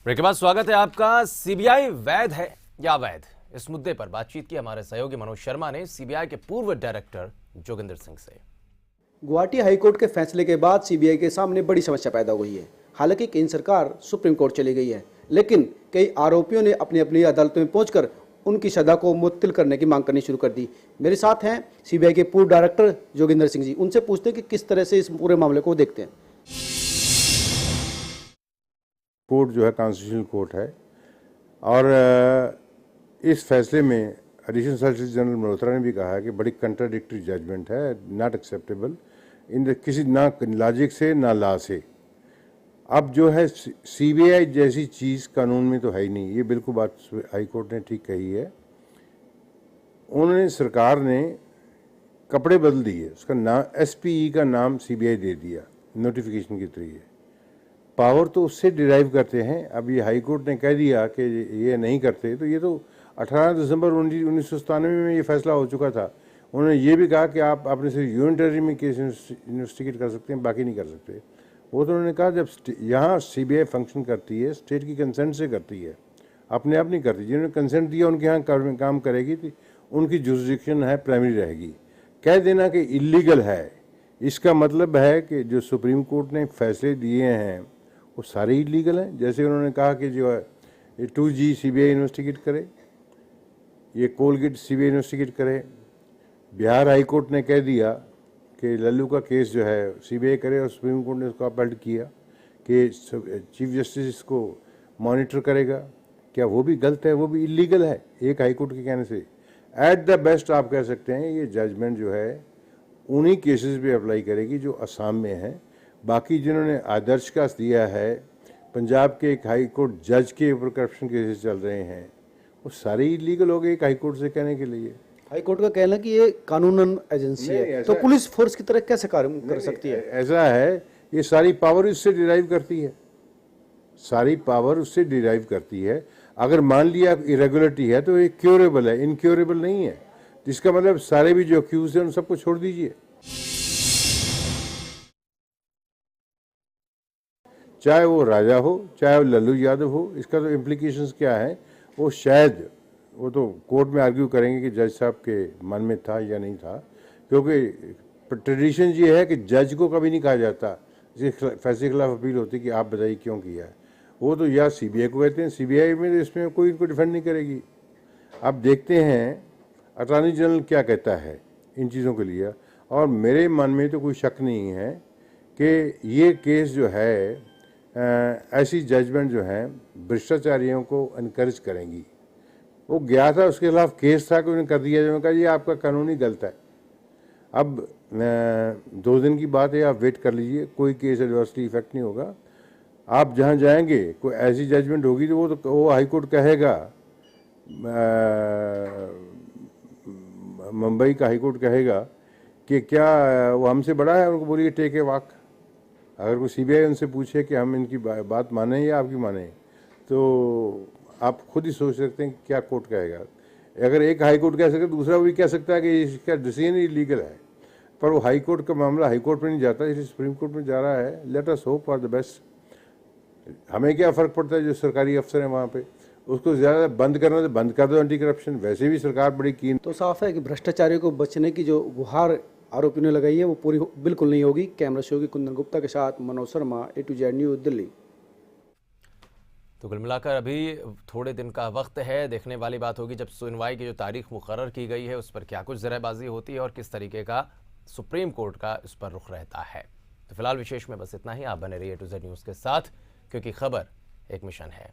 Break के बाद स्वागत है आपका। सीबीआई वैध है या अवैध, इस मुद्दे पर बातचीत की हमारे सहयोगी मनोज शर्मा ने सीबीआई के पूर्व डायरेक्टर जोगिंदर सिंह से। गुवाहाटी हाईकोर्ट के फैसले के बाद सीबीआई के सामने बड़ी समस्या पैदा हुई है। हालांकि केंद्र सरकार सुप्रीम कोर्ट चली गई है, लेकिन कई आरोपियों ने अपनी अपनी अदालतों में पहुंचकर उनकी सजा को मुअत्तल करने की मांग करनी शुरू कर दी। मेरे साथ हैं सीबीआई के पूर्व डायरेक्टर जोगिंदर सिंह जी। उनसे पूछते हैं कि किस तरह से इस पूरे मामले को देखते हैं। कोर्ट जो है कॉन्स्टिट्यूशनल कोर्ट है और इस फैसले में एडिशनल सॉलिसिटर जनरल मल्होत्रा ने भी कहा है कि बड़ी कंट्राडिक्टरी जजमेंट है, नॉट एक्सेप्टेबल इन किसी ना लॉजिक से ना लॉ से। अब जो है सीबीआई जैसी चीज़ कानून में तो है ही नहीं, ये बिल्कुल बात हाई कोर्ट ने ठीक कही है। उन्होंने सरकार ने कपड़े बदल दिए, उसका नाम एसपीई का नाम सीबीआई दे दिया नोटिफिकेशन के जरिए। पावर तो उससे डिराइव करते हैं। अब ये हाई कोर्ट ने कह दिया कि ये नहीं करते, तो ये तो 18 दिसंबर 1997 में ये फैसला हो चुका था। उन्होंने ये भी कहा कि आप अपने सिर्फ यूनिटरी में केस इन्वेस्टिगेट कर सकते हैं, बाकी नहीं कर सकते। वो तो उन्होंने कहा जब यहाँ सीबीआई फंक्शन करती है स्टेट की कंसेंट से करती है, अपने आप नहीं करती। जिन्होंने कंसेंट दिया उनके यहाँ काम करेगी, तो उनकी जुरिसडिक्शन है प्राइमरी रहेगी। कह देना कि इलीगल है, इसका मतलब है कि जो सुप्रीम कोर्ट ने फैसले दिए हैं वो सारे इलीगल हैं। जैसे उन्होंने कहा कि जो है 2G सीबीआई इन्वेस्टिगेट करे, ये कोलगेट सीबीआई इन्वेस्टिगेट करे। बिहार हाई कोर्ट ने कह दिया कि लल्लू का केस जो है सीबीआई करे, और सुप्रीम कोर्ट ने उसको अपील किया कि चीफ जस्टिस इसको मॉनिटर करेगा। क्या वो भी गलत है, वो भी इलीगल है एक हाई कोर्ट के कहने से। एट द बेस्ट आप कह सकते हैं ये जजमेंट जो है उन्हीं केसेस पे अप्लाई करेगी जो असम में है। बाकी जिन्होंने आदर्श का दिया है, पंजाब के एक हाई कोर्ट जज के ऊपर करप्शन केसेस चल रहे हैं, वो सारे इलीगल हो गए एक हाई कोर्ट से कहने के लिए। हाई कोर्ट का कहना है कि ये कानूनन एजेंसी है, तो पुलिस फोर्स की तरह कैसे कार्य कर सकती है? ऐसा है, ये सारी पावर उससे डिराइव करती है, सारी पावर उससे डिराइव करती है। अगर मान लिया इरेगुलरिटी है तो ये क्योरेबल है, इनक्योरेबल नहीं है। जिसका मतलब सारे भी जो अक्यूज हैं उन सबको छोड़ दीजिए, चाहे वो राजा हो चाहे वो लल्लू यादव हो। इसका तो इम्प्लीकेशंस क्या है, वो शायद वो तो कोर्ट में आर्ग्यू करेंगे कि जज साहब के मन में था या नहीं था, क्योंकि ट्रेडिशन ये है कि जज को कभी नहीं कहा जाता जिस फैसले के खिलाफ अपील होती कि आप बताइए क्यों किया है। वो तो या सीबीआई को कहते हैं, सीबीआई में तो इसमें कोई इनको डिफेंड नहीं करेगी। अब देखते हैं अटॉर्नी जनरल क्या कहता है इन चीज़ों के लिए। और मेरे मन में तो कोई शक नहीं है कि ये केस जो है ऐसी जजमेंट जो है भ्रष्टाचारियों को इनकरेज करेंगी। वो गया था, उसके खिलाफ केस था कि उन्हें कर दिया जाए, कहा ये आपका कानूनी गलत है। अब 2 दिन की बात है, आप वेट कर लीजिए, कोई केस एडवर्सली इफेक्ट नहीं होगा। आप जहाँ जाएंगे कोई ऐसी जजमेंट होगी तो वो हाई कोर्ट कहेगा, मुंबई का हाई कोर्ट कहेगा कि क्या वो हमसे बड़ा है, उनको बोलिए टेक ए वॉक। अगर कोई सीबीआई उनसे पूछे कि हम इनकी बात माने या आपकी माने, तो आप खुद ही सोच सकते हैं कि क्या कोर्ट कहेगा। अगर एक हाई कोर्ट कह सकता, दूसरा भी कह सकता है कि इसका डिसीजन इलीगल है, पर वो हाई कोर्ट का मामला हाई कोर्ट में नहीं जाता, इसलिए सुप्रीम कोर्ट में जा रहा है। Let us hope for the best. हमें क्या फ़र्क पड़ता है, जो सरकारी अफसर हैं वहाँ पे, उसको ज़्यादा बंद करना तो बंद कर दो एंटी करप्शन। वैसे भी सरकार बड़ी कीन। तो साफ है कि भ्रष्टाचारियों को बचने की जो गुहार आरोपियों ने लगाई है वो पूरी बिल्कुल नहीं होगी। कैमरा सहयोगी कुंदन गुप्ता के साथ Manoj Sharma, A to Z news, Delhi. तो कुल मिलाकर अभी थोड़े दिन का वक्त है, देखने वाली बात होगी जब सुनवाई की जो तारीख मुकर्रर की गई है उस पर क्या कुछ जराबाजी होती है और किस तरीके का सुप्रीम कोर्ट का इस पर रुख रहता है। तो फिलहाल विशेष में बस इतना ही। आप बने रहिए A to Z न्यूज़ के साथ, क्योंकि खबर एक मिशन है।